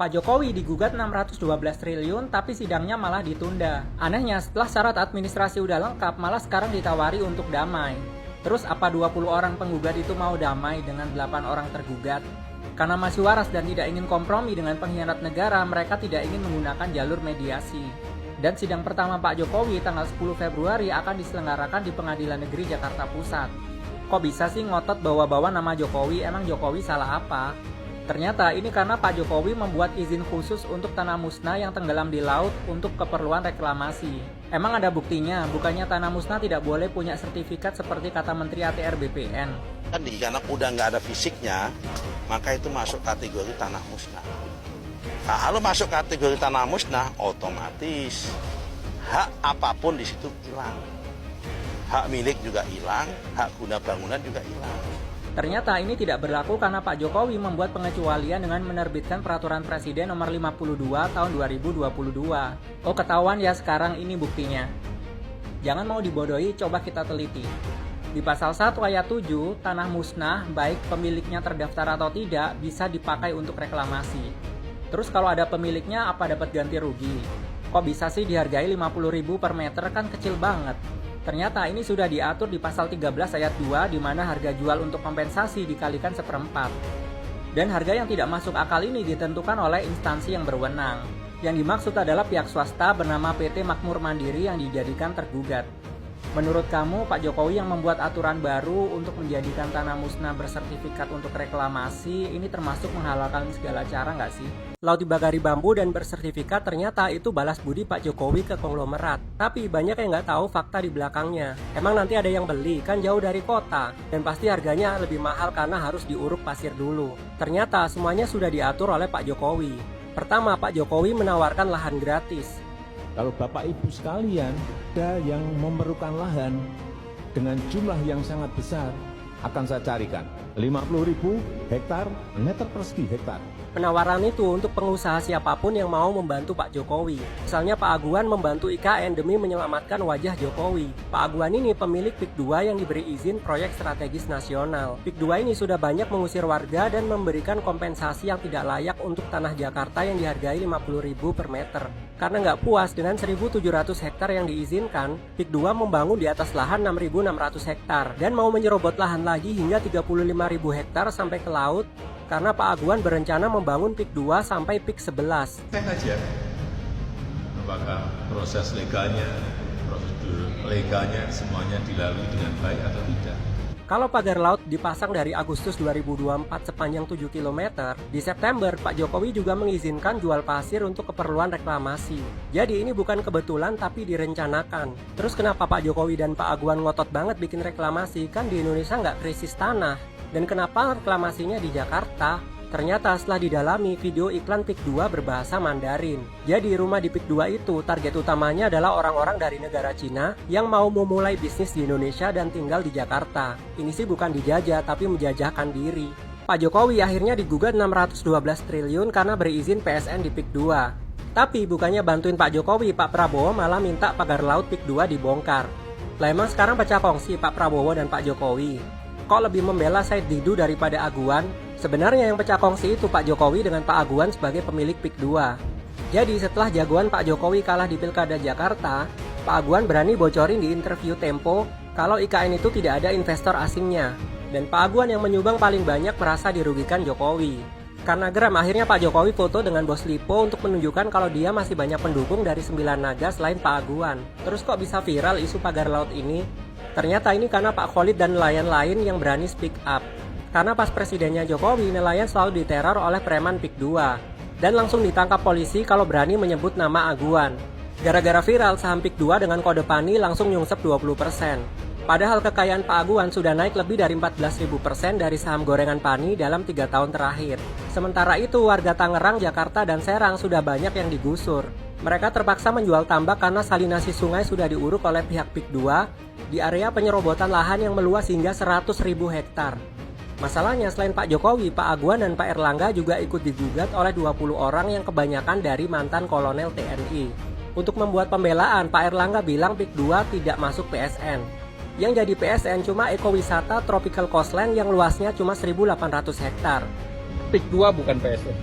Pak Jokowi digugat 612 triliun tapi sidangnya malah ditunda. Anehnya setelah syarat administrasi udah lengkap malah sekarang ditawari untuk damai. Terus apa 20 orang penggugat itu mau damai dengan 8 orang tergugat? Karena masih waras dan tidak ingin kompromi dengan pengkhianat negara, mereka tidak ingin menggunakan jalur mediasi. Dan sidang pertama Pak Jokowi tanggal 10 Februari akan diselenggarakan di Pengadilan Negeri Jakarta Pusat. Kok bisa sih ngotot bawa-bawa nama Jokowi? Emang Jokowi salah apa? Ternyata ini karena Pak Jokowi membuat izin khusus untuk tanah musnah yang tenggelam di laut untuk keperluan reklamasi. Emang ada buktinya? Bukannya tanah musnah tidak boleh punya sertifikat seperti kata Menteri ATR BPN. Kan karena udah nggak ada fisiknya, maka itu masuk kategori tanah musnah. Nah, kalau masuk kategori tanah musnah, otomatis hak apapun di situ hilang. Hak milik juga hilang, hak guna bangunan juga hilang. Ternyata ini tidak berlaku karena Pak Jokowi membuat pengecualian dengan menerbitkan Peraturan Presiden Nomor 52 Tahun 2022. Oh, ketahuan ya sekarang ini buktinya. Jangan mau dibodohi, coba kita teliti. Di pasal 1 ayat 7, tanah musnah, baik pemiliknya terdaftar atau tidak, bisa dipakai untuk reklamasi. Terus kalau ada pemiliknya, apa dapat ganti rugi? Kok bisa sih dihargai 50.000 per meter, kan kecil banget. Ternyata ini sudah diatur di pasal 13 ayat 2 di mana harga jual untuk kompensasi dikalikan seperempat. Dan harga yang tidak masuk akal ini ditentukan oleh instansi yang berwenang. Yang dimaksud adalah pihak swasta bernama PT Makmur Mandiri yang dijadikan tergugat. Menurut kamu, Pak Jokowi yang membuat aturan baru untuk menjadikan tanah musnah bersertifikat untuk reklamasi, ini termasuk menghalalkan segala cara nggak sih? Laut dibagari bambu dan bersertifikat ternyata itu balas budi Pak Jokowi ke konglomerat. Tapi banyak yang nggak tahu fakta di belakangnya. Emang nanti ada yang beli, kan jauh dari kota. Dan pasti harganya lebih mahal karena harus diuruk pasir dulu. Ternyata semuanya sudah diatur oleh Pak Jokowi. Pertama, Pak Jokowi menawarkan lahan gratis. Kalau Bapak Ibu sekalian ada yang memerlukan lahan dengan jumlah yang sangat besar, akan saya carikan 50.000 hektar, meter persegi hektar. Penawaran itu untuk pengusaha siapapun yang mau membantu Pak Jokowi. Misalnya Pak Aguan membantu IKN demi menyelamatkan wajah Jokowi. Pak Aguan ini pemilik PIK 2 yang diberi izin proyek strategis nasional. PIK 2 ini sudah banyak mengusir warga dan memberikan kompensasi yang tidak layak untuk tanah Jakarta yang dihargai 50.000 per meter. Karena nggak puas dengan 1.700 hektar yang diizinkan, PIK 2 membangun di atas lahan 6.600 hektar dan mau menyerobot lahan lagi hingga 35.000 hektar sampai ke laut. Karena Pak Aguan berencana membangun PIK 2 sampai PIK 11. Cek aja apakah proses legalnya, prosedur legalnya semuanya dilalui dengan baik atau tidak. Kalau pagar laut dipasang dari Agustus 2024 sepanjang 7 km, di September Pak Jokowi juga mengizinkan jual pasir untuk keperluan reklamasi. Jadi ini bukan kebetulan tapi direncanakan. Terus kenapa Pak Jokowi dan Pak Aguan ngotot banget bikin reklamasi? Kan di Indonesia nggak krisis tanah. Dan kenapa reklamasinya di Jakarta? Ternyata setelah didalami, video iklan PIK 2 berbahasa Mandarin. Jadi rumah di PIK 2 itu target utamanya adalah orang-orang dari negara Cina yang mau memulai bisnis di Indonesia dan tinggal di Jakarta. Ini sih bukan dijajah tapi menjajahkan diri. Pak Jokowi akhirnya digugat 612 triliun karena berizin PSN di PIK 2. Tapi bukannya bantuin Pak Jokowi, Pak Prabowo malah minta pagar laut PIK 2 dibongkar. Lah emang sekarang pecah kongsi Pak Prabowo dan Pak Jokowi? Kok lebih membela Said Didu daripada Aguan? Sebenarnya yang pecah kongsi itu Pak Jokowi dengan Pak Aguan sebagai pemilik PIK 2. Jadi setelah jagoan Pak Jokowi kalah di Pilkada Jakarta, Pak Aguan berani bocorin di interview Tempo kalau IKN itu tidak ada investor asingnya. Dan Pak Aguan yang menyumbang paling banyak merasa dirugikan Jokowi. Karena geram, akhirnya Pak Jokowi foto dengan Bos Lipo untuk menunjukkan kalau dia masih banyak pendukung dari 9 naga selain Pak Aguan. Terus kok bisa viral isu pagar laut ini? Ternyata ini karena Pak Khalid dan nelayan lain yang berani speak up. Karena pas presidennya Jokowi, nelayan selalu diteror oleh preman PIK 2. Dan langsung ditangkap polisi kalau berani menyebut nama Aguan. Gara-gara viral, saham PIK 2 dengan kode PANI langsung nyungsep 20%. Padahal kekayaan Pak Aguan sudah naik lebih dari 14.000% dari saham gorengan PANI dalam 3 tahun terakhir. Sementara itu, warga Tangerang, Jakarta, dan Serang sudah banyak yang digusur. Mereka terpaksa menjual tambak karena salinasi sungai sudah diuruk oleh pihak PIK 2 di area penyerobotan lahan yang meluas hingga 100.000 hektar. Masalahnya selain Pak Jokowi, Pak Aguan dan Pak Erlangga juga ikut digugat oleh 20 orang yang kebanyakan dari mantan kolonel TNI. Untuk membuat pembelaan, Pak Erlangga bilang PIK 2 tidak masuk PSN. Yang jadi PSN cuma ekowisata Tropical Coastline yang luasnya cuma 1.800 hektar. PIK 2 bukan PSN.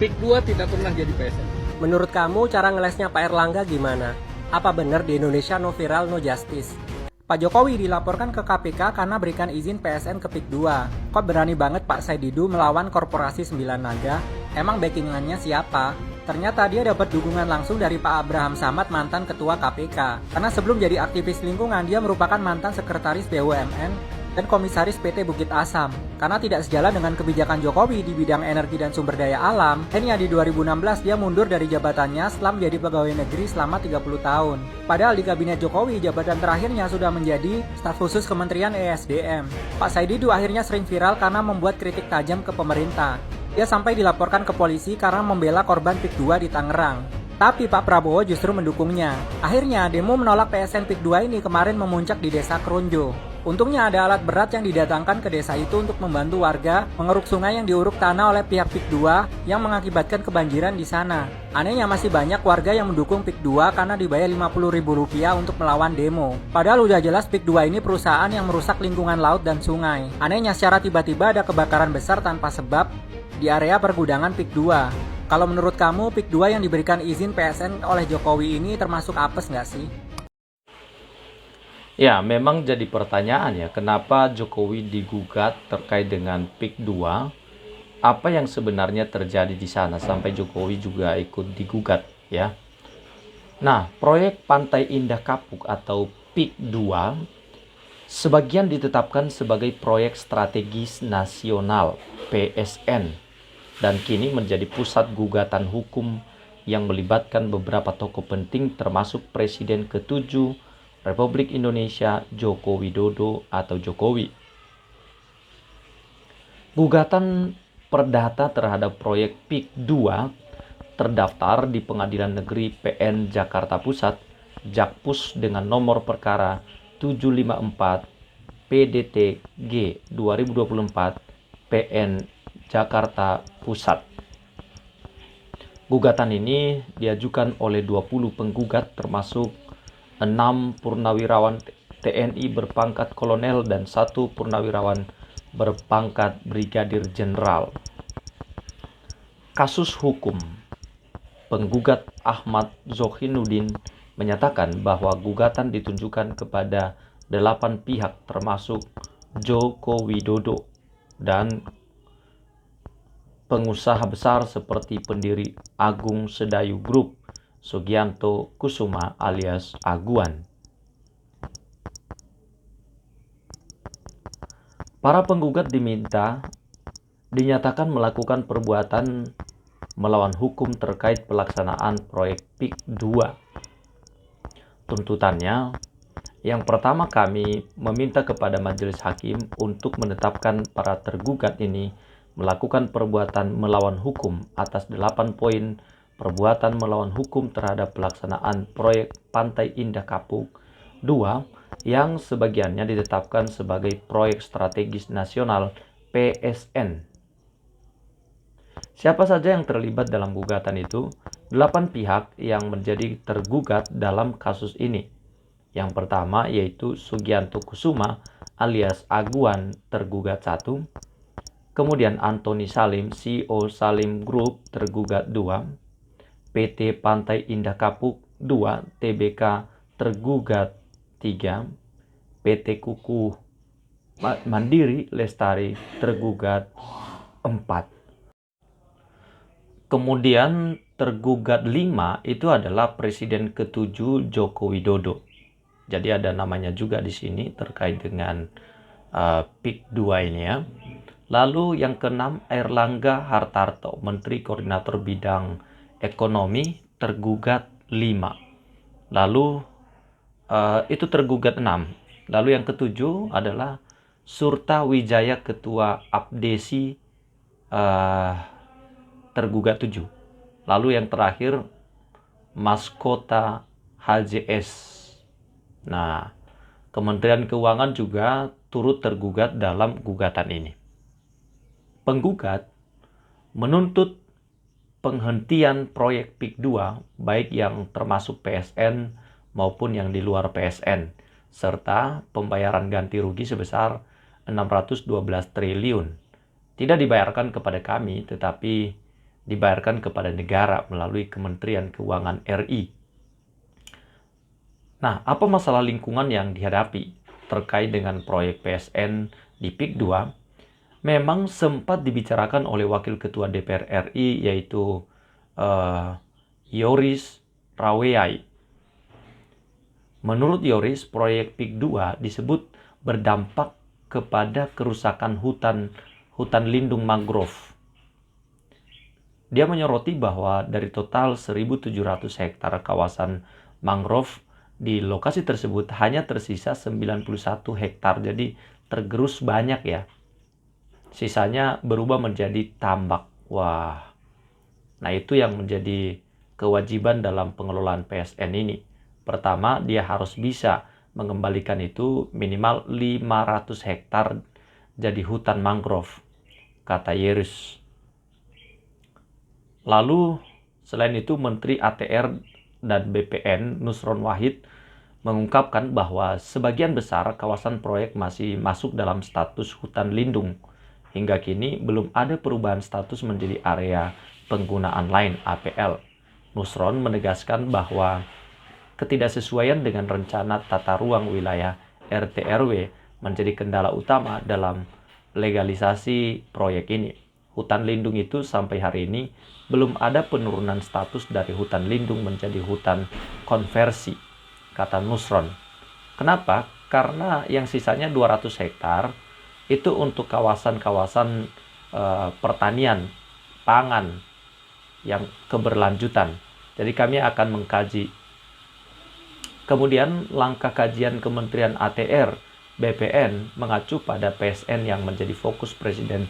PIK 2 tidak pernah jadi PSN. Menurut kamu cara ngelesnya Pak Erlangga gimana? Apa benar di Indonesia no viral no justice? Pak Jokowi dilaporkan ke KPK karena berikan izin PSN ke PIK 2. Kok berani banget Pak Said Didu melawan korporasi 9 naga? Emang backingannya siapa? Ternyata dia dapat dukungan langsung dari Pak Abraham Samad, mantan ketua KPK. Karena sebelum jadi aktivis lingkungan, dia merupakan mantan sekretaris BUMN dan komisaris PT Bukit Asam. Karena tidak sejalan dengan kebijakan Jokowi di bidang energi dan sumber daya alam, akhirnya di 2016 dia mundur dari jabatannya setelah menjadi pegawai negeri selama 30 tahun. Padahal di kabinet Jokowi, jabatan terakhirnya sudah menjadi staf khusus Kementerian ESDM. Pak Said Didu akhirnya sering viral karena membuat kritik tajam ke pemerintah. Dia sampai dilaporkan ke polisi karena membela korban PIK 2 di Tangerang. Tapi Pak Prabowo justru mendukungnya. Akhirnya demo menolak PSN PIK 2 ini kemarin memuncak di Desa Kronjo. Untungnya ada alat berat yang didatangkan ke desa itu untuk membantu warga mengeruk sungai yang diuruk tanah oleh pihak PIK 2 yang mengakibatkan kebanjiran di sana. Anehnya masih banyak warga yang mendukung PIK 2 karena dibayar Rp50.000 untuk melawan demo. Padahal udah jelas PIK 2 ini perusahaan yang merusak lingkungan laut dan sungai. Anehnya secara tiba-tiba ada kebakaran besar tanpa sebab di area pergudangan PIK 2. Kalau menurut kamu PIK 2 yang diberikan izin PSN oleh Jokowi ini termasuk apes nggak sih? Ya, memang jadi pertanyaan ya, kenapa Jokowi digugat terkait dengan PIK 2? Apa yang sebenarnya terjadi di sana sampai Jokowi juga ikut digugat ya? Nah, proyek Pantai Indah Kapuk atau PIK 2 sebagian ditetapkan sebagai proyek strategis nasional PSN dan kini menjadi pusat gugatan hukum yang melibatkan beberapa tokoh penting termasuk Presiden ke-7 Republik Indonesia Joko Widodo atau Jokowi. Gugatan perdata terhadap proyek PIK 2 terdaftar di Pengadilan Negeri PN Jakarta Pusat Jakpus dengan nomor perkara 754 PDT-G 2024 PN Jakarta Pusat. Gugatan ini diajukan oleh 20 penggugat termasuk 6 purnawirawan TNI berpangkat kolonel dan 1 purnawirawan berpangkat brigadir jenderal. Kasus hukum. Penggugat Ahmad Zohinuddin menyatakan bahwa gugatan ditunjukkan kepada 8 pihak termasuk Joko Widodo dan pengusaha besar seperti pendiri Agung Sedayu Group, Sugianto Kusuma alias Aguan. Para penggugat dinyatakan melakukan perbuatan melawan hukum terkait pelaksanaan proyek PIK 2. Tuntutannya, yang pertama kami meminta kepada majelis hakim untuk menetapkan para tergugat ini melakukan perbuatan melawan hukum atas 8 poin perbuatan melawan hukum terhadap pelaksanaan proyek Pantai Indah Kapuk 2 yang sebagiannya ditetapkan sebagai proyek strategis nasional PSN. Siapa saja yang terlibat dalam gugatan itu? 8 pihak yang menjadi tergugat dalam kasus ini. Yang pertama yaitu Sugianto Kusuma alias Aguan tergugat 1. Kemudian Antoni Salim, CEO Salim Group tergugat 2, PT Pantai Indah Kapuk 2 Tbk tergugat 3, PT Kuku Mandiri Lestari tergugat 4. Kemudian tergugat 5 itu adalah Presiden ke-7 Joko Widodo. Jadi ada namanya juga di sini terkait dengan PIK 2 ini ya. Lalu yang ke-6 Erlangga Hartarto, Menteri Koordinator Bidang Ekonomi tergugat 5. Lalu itu tergugat 6. Lalu yang ke-7 adalah Surta Wijaya Ketua Abdesi tergugat 7. Lalu yang terakhir Maskota HJS. Nah, Kementerian Keuangan juga turut tergugat dalam gugatan ini. Penggugat menuntut penghentian proyek PIK 2 baik yang termasuk PSN maupun yang di luar PSN serta pembayaran ganti rugi sebesar 612 triliun. Tidak dibayarkan kepada kami tetapi dibayarkan kepada negara melalui Kementerian Keuangan RI. Nah, apa masalah lingkungan yang dihadapi terkait dengan proyek PSN di PIK 2? Memang sempat dibicarakan oleh Wakil Ketua DPR RI yaitu Yoris Raweai. Menurut Yoris, proyek PIK 2 disebut berdampak kepada kerusakan hutan lindung mangrove. Dia menyoroti bahwa dari total 1.700 hektar kawasan mangrove di lokasi tersebut hanya tersisa 91 hektar, jadi tergerus banyak ya. Sisanya berubah menjadi tambak. Wah, nah itu yang menjadi kewajiban dalam pengelolaan PSN ini. Pertama, dia harus bisa mengembalikan itu minimal 500 hektar jadi hutan mangrove, kata Yeris. Lalu, selain itu Menteri ATR dan BPN Nusron Wahid mengungkapkan bahwa sebagian besar kawasan proyek masih masuk dalam status hutan lindung. Hingga kini belum ada perubahan status menjadi area penggunaan lain APL. Nusron menegaskan bahwa ketidaksesuaian dengan rencana tata ruang wilayah RT/RW menjadi kendala utama dalam legalisasi proyek ini. Hutan lindung itu sampai hari ini belum ada penurunan status dari hutan lindung menjadi hutan konversi, kata Nusron. Kenapa? Karena yang sisanya 200 hektar itu untuk kawasan-kawasan pertanian, pangan yang keberlanjutan. Jadi kami akan mengkaji. Kemudian langkah kajian Kementerian ATR, BPN mengacu pada PSN yang menjadi fokus Presiden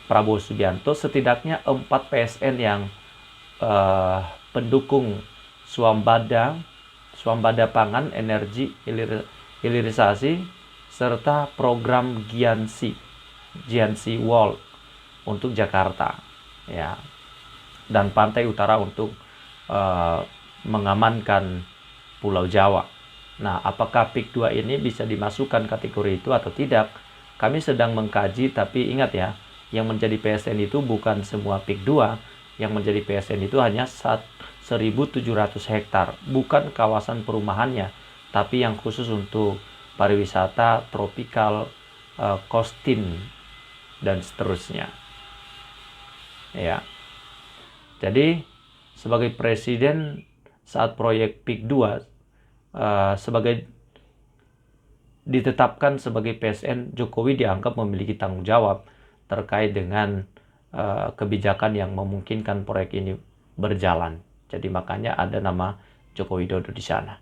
Prabowo Subianto, setidaknya 4 PSN yang pendukung swambada pangan, energi, hilirisasi, serta program Giansi Wall untuk Jakarta, ya, dan pantai utara untuk mengamankan Pulau Jawa. Nah, apakah PIK 2 ini bisa dimasukkan kategori itu atau tidak? Kami sedang mengkaji, tapi ingat ya, yang menjadi PSN itu bukan semua PIK 2, yang menjadi PSN itu hanya 1.700 hektar, bukan kawasan perumahannya, tapi yang khusus untuk pariwisata, tropical, coasting, dan seterusnya. Ya. Jadi, sebagai presiden saat proyek PIK 2 ditetapkan sebagai PSN, Jokowi dianggap memiliki tanggung jawab terkait dengan kebijakan yang memungkinkan proyek ini berjalan. Jadi makanya ada nama Joko Widodo di sana.